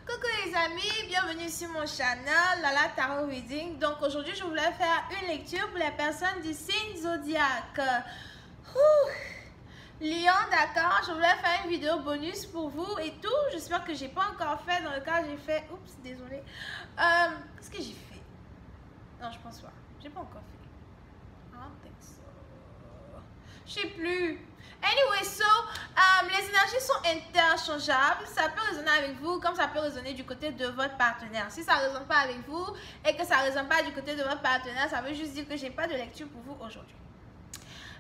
Coucou les amis, bienvenue sur mon channel Lala Tarot Reading. Donc aujourd'hui je voulais faire une lecture pour les personnes du signe zodiaque Lion, d'accord. Je voulais faire une vidéo bonus pour vous et tout. J'espère que j'ai pas encore fait. Dans le cas j'ai fait, oups, désolé. Qu'est-ce que j'ai fait? Non, je pense pas. J'ai pas encore fait. I don't think so. Je sais plus. Anyway, so, les énergies sont interchangeables. Ça peut résonner avec vous comme ça peut résonner du côté de votre partenaire. Si ça ne résonne pas avec vous et que ça ne résonne pas du côté de votre partenaire, ça veut juste dire que j'ai pas de lecture pour vous aujourd'hui.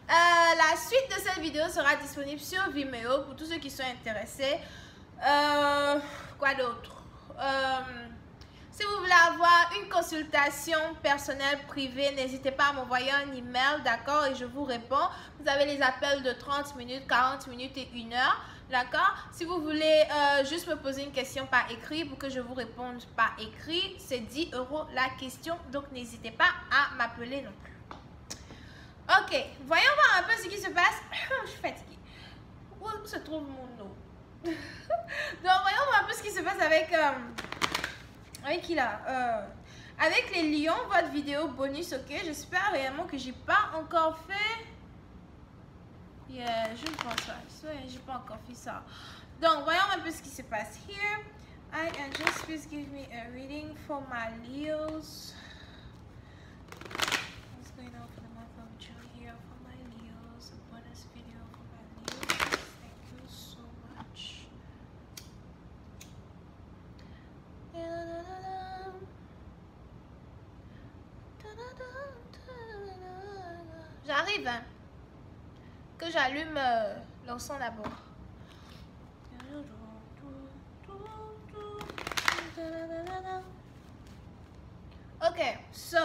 La suite de cette vidéo sera disponible sur Vimeo pour tous ceux qui sont intéressés. Quoi d'autre? Si vous voulez avoir une consultation personnelle privée, n'hésitez pas à m'envoyer un email, d'accord, et je vous réponds. Vous avez les appels de 30 minutes, 40 minutes et 1 heure, d'accord. Si vous voulez juste me poser une question par écrit pour que je vous réponde par écrit, c'est 10 € la question, donc n'hésitez pas à m'appeler non plus. Ok, voyons voir un peu ce qui se passe. Je suis fatiguée. Où se trouve mon eau? Donc voyons voir un peu ce qui se passe avec... avec qui là? Avec les lions, votre vidéo bonus, ok. J'espère réellement que j'ai pas encore fait. Yeah, je ne pense pas. J'ai pas encore fait ça. Donc, voyons un peu ce qui se passe here. I and just please give me a reading for my Leos. What's going on for the month of June here for my Leos? A bonus video for my Leos. Thank you so much. J'arrive, hein. Que j'allume le son d'abord. Ok, so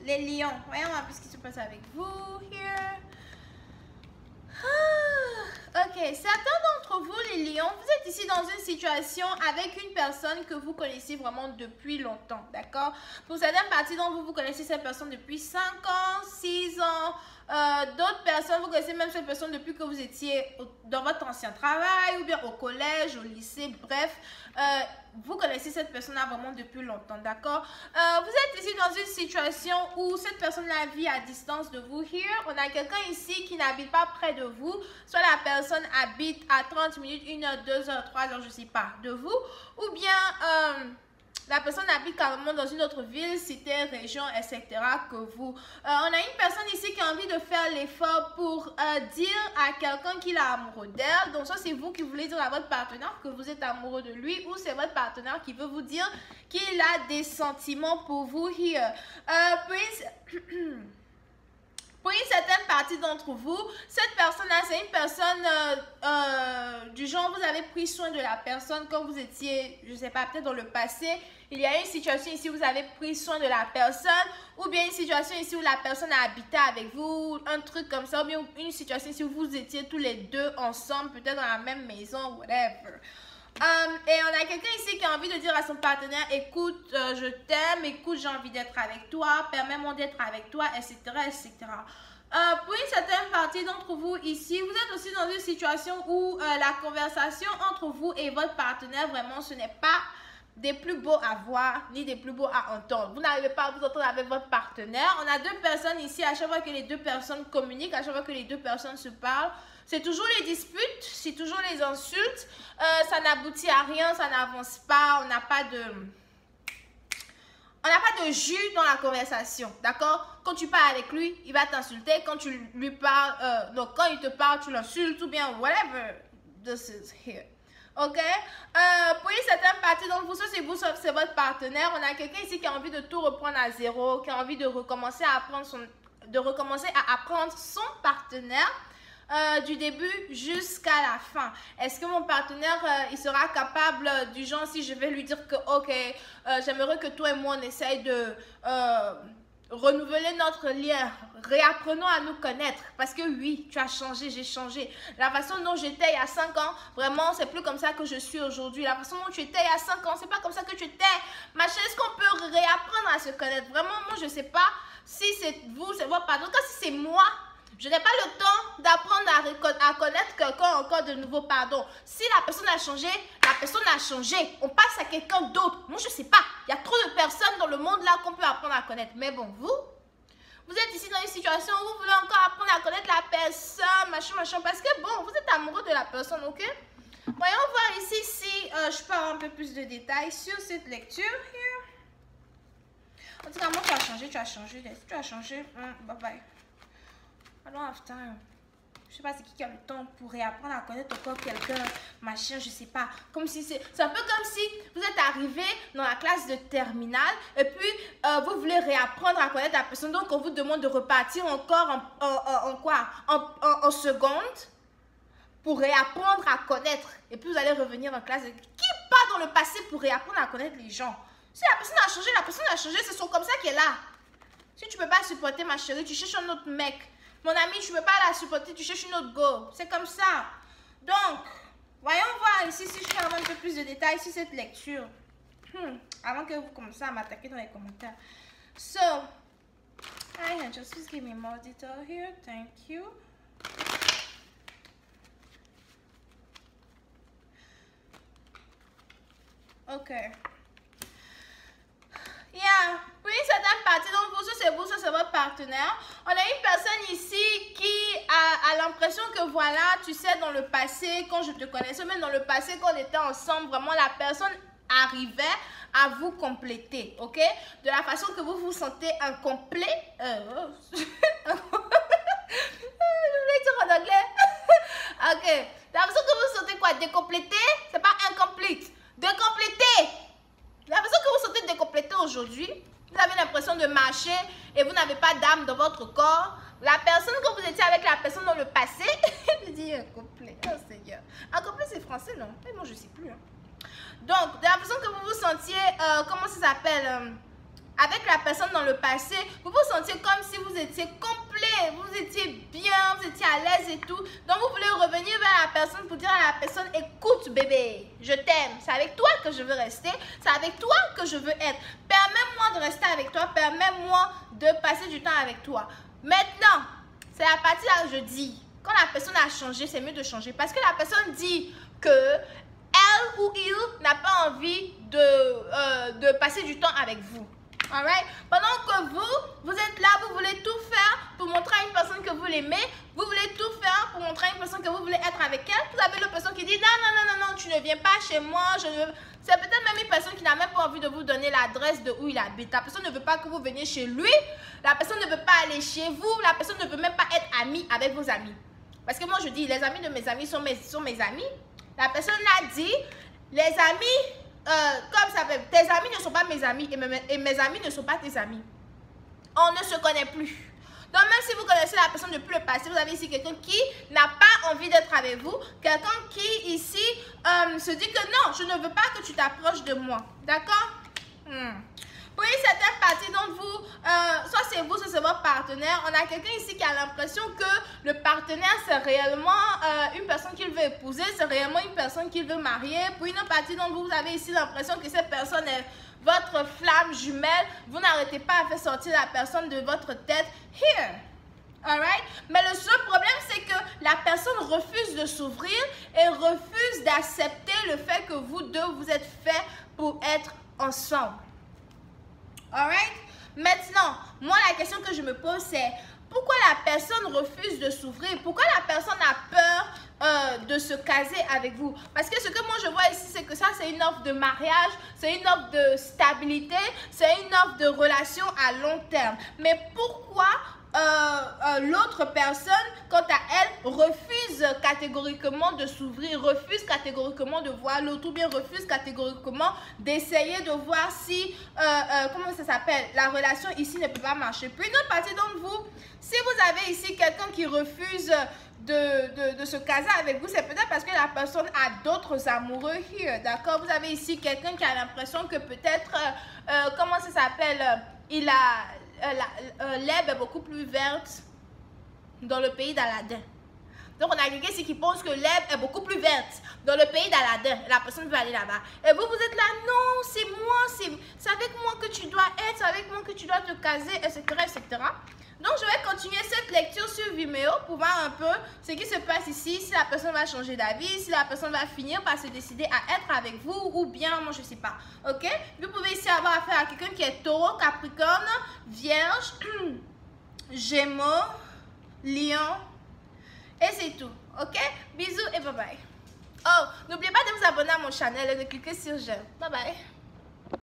les lions, voyons un peu ce qui se passe avec vous here. Ok, certains d'entre vous, les lions, vous êtes ici dans une situation avec une personne que vous connaissez vraiment depuis longtemps, d'accord? Pour certaines parties d'entre vous, vous connaissez cette personne depuis 5 ans, 6 ans. D'autres personnes, vous connaissez même cette personne depuis que vous étiez dans votre ancien travail ou bien au collège, au lycée, bref. Vous connaissez cette personne-là vraiment depuis longtemps, d'accord? Vous êtes ici dans une situation où cette personne-là vit à distance de vous. Here, on a quelqu'un ici qui n'habite pas près de vous. Soit la personne habite à 30 minutes, 1 heure, 2 heures, 3 heures, je ne sais pas, de vous. Ou bien... la personne habite carrément dans une autre ville, cité, région, etc. que vous. On a une personne ici qui a envie de faire l'effort pour dire à quelqu'un qu'il est amoureux d'elle. Donc, soit c'est vous qui voulez dire à votre partenaire que vous êtes amoureux de lui, ou c'est votre partenaire qui veut vous dire qu'il a des sentiments pour vous. Here. Pour une certaine partie d'entre vous, cette personne-là, c'est une personne du genre, vous avez pris soin de la personne quand vous étiez, je ne sais pas, peut-être dans le passé. Il y a une situation ici où vous avez pris soin de la personne, ou bien une situation ici où la personne a habité avec vous, un truc comme ça, ou bien une situation ici où vous étiez tous les deux ensemble, peut-être dans la même maison, whatever. Et on a quelqu'un ici qui a envie de dire à son partenaire, écoute, je t'aime, écoute, j'ai envie d'être avec toi, permets-moi d'être avec toi, etc., etc. Pour une certaine partie d'entre vous ici, vous êtes aussi dans une situation où la conversation entre vous et votre partenaire, vraiment, ce n'est pas des plus beaux à voir, ni des plus beaux à entendre. Vous n'arrivez pas à vous entendre avec votre partenaire. On a deux personnes ici, à chaque fois que les deux personnes communiquent, à chaque fois que les deux personnes se parlent, c'est toujours les disputes, c'est toujours les insultes, ça n'aboutit à rien, ça n'avance pas, on n'a pas de jus dans la conversation, d'accord? Quand tu parles avec lui, il va t'insulter, quand tu lui parles, donc quand il te parle, tu l'insultes ou bien whatever, this is here. Ok, pour une certaine partie d'entre vous, c'est vous, c'est votre partenaire. On a quelqu'un ici qui a envie de tout reprendre à zéro, qui a envie de recommencer à apprendre son partenaire du début jusqu'à la fin. Est-ce que mon partenaire, il sera capable du genre, si je vais lui dire que ok, j'aimerais que toi et moi on essaye de renouveler notre lien, réapprenons à nous connaître, parce que oui, tu as changé, j'ai changé. La façon dont j'étais il y a 5 ans, vraiment, c'est plus comme ça que je suis aujourd'hui. La façon dont tu étais il y a 5 ans, c'est pas comme ça que tu étais. Machin, est-ce qu'on peut réapprendre à se connaître? Vraiment, moi, je sais pas si c'est vous, c'est votre partenaire. En tout cas, si c'est moi, Je n'ai pas le temps d'apprendre à connaître quelqu'un encore de nouveau, pardon. Si la personne a changé, la personne a changé. On passe à quelqu'un d'autre. Moi, je ne sais pas. Il y a trop de personnes dans le monde là qu'on peut apprendre à connaître. Mais bon, vous êtes ici dans une situation où vous voulez encore apprendre à connaître la personne, machin, parce que bon, vous êtes amoureux de la personne, ok? Voyons voir ici si je peux avoir un peu plus de détails sur cette lecture. Here. En tout cas, moi, tu as changé. Si tu as changé, bye bye. I don't have time. Je sais pas c'est qui a le temps pour réapprendre à connaître encore quelqu'un, machin, je sais pas. Comme si c'est un peu comme si vous êtes arrivé dans la classe de terminale et puis vous voulez réapprendre à connaître la personne. Donc on vous demande de repartir encore en seconde pour réapprendre à connaître. Et puis vous allez revenir en classe. Qui part dans le passé pour réapprendre à connaître les gens? Si la personne a changé, c'est son comme ça qu'elle est là. Si tu peux pas supporter ma chérie, tu cherches un autre mec. Mon ami, tu ne peux pas la supporter, tu cherches une autre go. C'est comme ça. Donc, voyons voir ici si je peux avoir un peu plus de détails sur cette lecture. Avant que vous commenciez à m'attaquer dans les commentaires. So, hi Angel, please give me more detail here. Thank you. Okay. Yeah. Pour une certaine partie d'entre vous, ça c'est votre partenaire. On a une personne ici qui a l'impression que voilà, tu sais, dans le passé, quand je te connaissais, même dans le passé, quand on était ensemble, vraiment la personne arrivait à vous compléter, ok? De la façon que vous vous sentez incomplet. Je voulais dire en anglais. Ok. De la façon que vous vous sentez quoi? Décomplété? C'est pas incomplete. Décomplété. La façon que vous sentez décomplété aujourd'hui, vous avez l'impression de marcher et vous n'avez pas d'âme dans votre corps. La personne que vous étiez avec la personne dans le passé, je dis incomplet, oh Seigneur. Incomplet c'est français non? Mais moi je ne sais plus. Hein. Donc, de la façon que vous vous sentiez, comment ça s'appelle, avec la personne dans le passé, vous vous sentiez comme si vous étiez complet, vous étiez bien, vous étiez à l'aise et tout. Donc, vous voulez revenir vers la personne pour dire à la personne, écoute bébé, je t'aime. C'est avec toi que je veux rester, c'est avec toi que je veux être. Permets-moi de rester avec toi, permets-moi de passer du temps avec toi. Maintenant, c'est la partie là que je dis, quand la personne a changé, c'est mieux de changer. Parce que la personne dit que elle ou il n'a pas envie de passer du temps avec vous. Alright? Pendant que vous êtes là, vous voulez tout faire pour montrer à une personne que vous l'aimez, vous voulez tout faire pour montrer à une personne que vous voulez être avec elle. Vous avez l'autre personne qui dit non, tu ne viens pas chez moi, je ne veux... C'est peut-être même une personne qui n'a même pas envie de vous donner l'adresse de où il habite. La personne ne veut pas que vous veniez chez lui, la personne ne veut pas aller chez vous, la personne ne veut même pas être amie avec vos amis. Parce que moi je dis, les amis de mes amis sont mes amis. La personne a dit, les amis... comme ça fait, tes amis ne sont pas mes amis et mes amis ne sont pas tes amis. On ne se connaît plus. Donc même si vous connaissez la personne depuis le passé, vous avez ici quelqu'un qui n'a pas envie d'être avec vous. Quelqu'un qui ici se dit que non, je ne veux pas que tu t'approches de moi. D'accord? Pour une certaine partie d'entre vous, soit c'est vous, soit c'est votre partenaire, on a quelqu'un ici qui a l'impression que le partenaire c'est réellement une personne qu'il veut épouser, c'est réellement une personne qu'il veut marier. Pour une autre partie d'entre vous, vous avez ici l'impression que cette personne est votre flamme jumelle. Vous n'arrêtez pas à faire sortir la personne de votre tête. Here. Alright? Mais le seul problème, c'est que la personne refuse de s'ouvrir et refuse d'accepter le fait que vous deux, vous êtes faits pour être ensemble. Alright? Maintenant, moi, la question que je me pose, c'est pourquoi la personne refuse de s'ouvrir? Pourquoi la personne a peur de se caser avec vous? Parce que ce que moi je vois ici, c'est que ça, c'est une offre de mariage, c'est une offre de stabilité, c'est une offre de relation à long terme. Mais pourquoi l'autre personne, quant à elle, refuse catégoriquement de s'ouvrir, refuse catégoriquement de voir l'autre, ou bien refuse catégoriquement d'essayer de voir si, comment ça s'appelle, la relation ici ne peut pas marcher. Puis une autre partie d'entre vous, si vous avez ici quelqu'un qui refuse de se caser avec vous, c'est peut-être parce que la personne a d'autres amoureux here, d'accord? Vous avez ici quelqu'un qui a l'impression que peut-être, comment ça s'appelle, il a... l'herbe est beaucoup plus verte dans le pays d'Aladin. Donc, on a quelqu'un ici qui pense que l'herbe est beaucoup plus verte dans le pays d'Aladin. La personne veut aller là-bas. Et vous, vous êtes là, non, c'est moi, c'est avec moi que tu dois être, c'est avec moi que tu dois te caser, etc., etc. Donc, je vais continuer cette lecture sur Vimeo pour voir un peu ce qui se passe ici, si la personne va changer d'avis, si la personne va finir par se décider à être avec vous ou bien, moi, je ne sais pas. Ok? Vous pouvez ici avoir affaire à quelqu'un qui est taureau, capricorne, vierge, gémeaux, lion, et c'est tout. Ok? Bisous et bye bye. Oh, n'oubliez pas de vous abonner à mon channel et de cliquer sur j'aime. Bye bye.